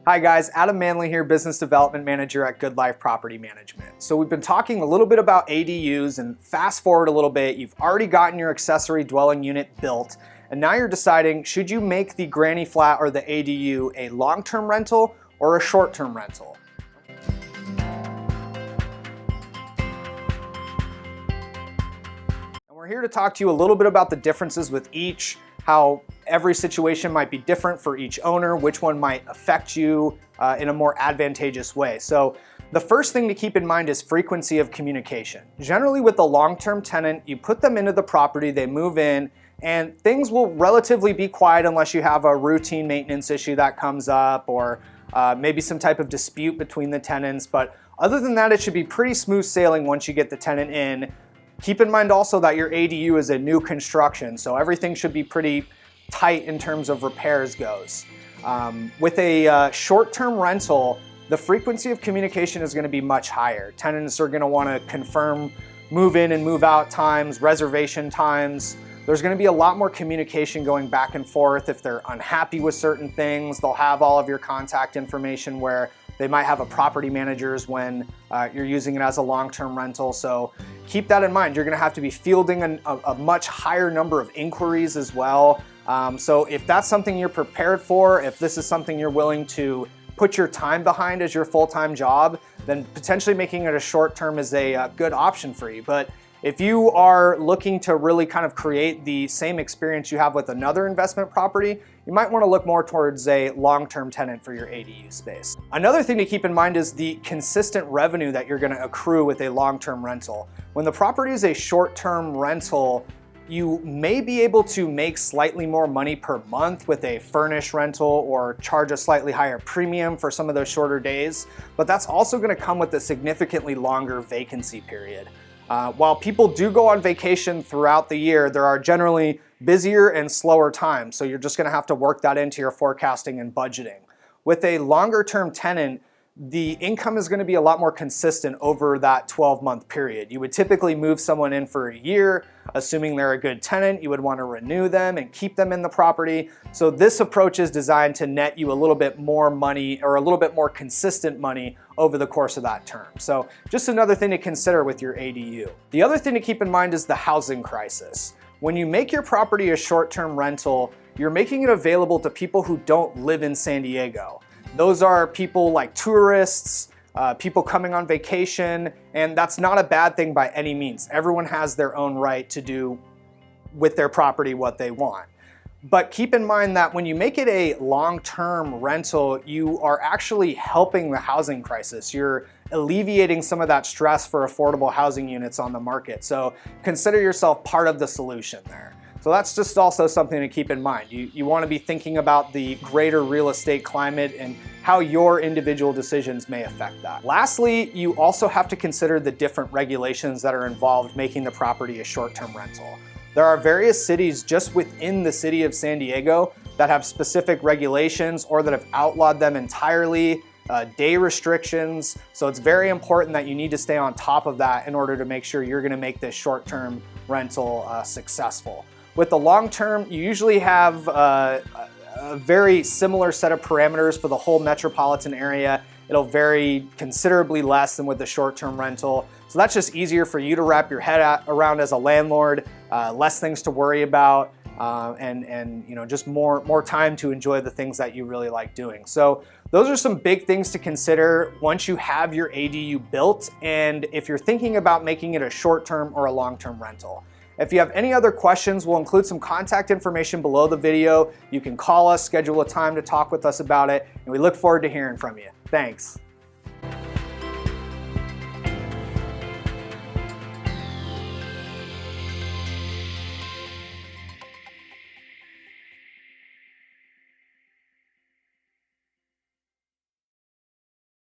Hi guys, Adam Manley here, Business Development Manager at Good Life Property Management. So we've been talking a little bit about ADUs, and fast forward a little bit, you've already gotten your accessory dwelling unit built, and now you're deciding, should you make the granny flat or the ADU a long-term rental or a short-term rental? And we're here to talk to you a little bit about the differences with each, how every situation might be different for each owner, which one might affect you in a more advantageous way. So the first thing to keep in mind is frequency of communication. Generally with the long-term tenant, you put them into the property, they move in, and things will relatively be quiet unless you have a routine maintenance issue that comes up or maybe some type of dispute between the tenants. But other than that, it should be pretty smooth sailing once you get the tenant in. Keep in mind also that your ADU is a new construction, so everything should be pretty tight in terms of repairs goes. With a short-term rental, the frequency of communication is going to be much higher. Tenants are going to want to confirm move in and move out times, reservation times. There's going to be a lot more communication going back and forth. If they're unhappy with certain things, they'll have all of your contact information where they might have a property managers when you're using it as a long-term rental. So keep that in mind. You're going to have to be fielding a much higher number of inquiries as well. So if that's something you're prepared for, if this is something you're willing to put your time behind as your full-time job, then potentially making it a short-term is a good option for you. But if you are looking to really kind of create the same experience you have with another investment property, you might want to look more towards a long-term tenant for your ADU space. Another thing to keep in mind is the consistent revenue that you're going to accrue with a long-term rental. When the property is a short-term rental, you may be able to make slightly more money per month with a furnished rental or charge a slightly higher premium for some of those shorter days, but that's also going to come with a significantly longer vacancy period. While people do go on vacation throughout the year, there are generally busier and slower times, so you're just going to have to work that into your forecasting and budgeting. With a longer-term tenant, the income is going to be a lot more consistent over that 12-month period. You would typically move someone in for a year, assuming they're a good tenant. You would want to renew them and keep them in the property. So this approach is designed to net you a little bit more money or a little bit more consistent money over the course of that term. So just another thing to consider with your ADU. The other thing to keep in mind is the housing crisis. When you make your property a short-term rental, you're making it available to people who don't live in San Diego. Those are people like tourists, people coming on vacation, and that's not a bad thing by any means. Everyone has their own right to do with their property what they want. But keep in mind that when you make it a long-term rental, you are actually helping the housing crisis. You're alleviating some of that stress for affordable housing units on the market. So consider yourself part of the solution there. So that's just also something to keep in mind. You want to be thinking about the greater real estate climate and how your individual decisions may affect that. Lastly, you also have to consider the different regulations that are involved making the property a short-term rental. There are various cities just within the city of San Diego that have specific regulations or that have outlawed them entirely, day restrictions. So it's very important that you need to stay on top of that in order to make sure you're going to make this short-term rental successful. With the long term, you usually have a very similar set of parameters for the whole metropolitan area. It'll vary considerably less than with the short-term rental. So that's just easier for you to wrap your head around as a landlord, less things to worry about, and you know, just more time to enjoy the things that you really like doing. So those are some big things to consider once you have your ADU built, and if you're thinking about making it a short-term or a long-term rental. If you have any other questions, we'll include some contact information below the video. You can call us, schedule a time to talk with us about it, and we look forward to hearing from you. Thanks.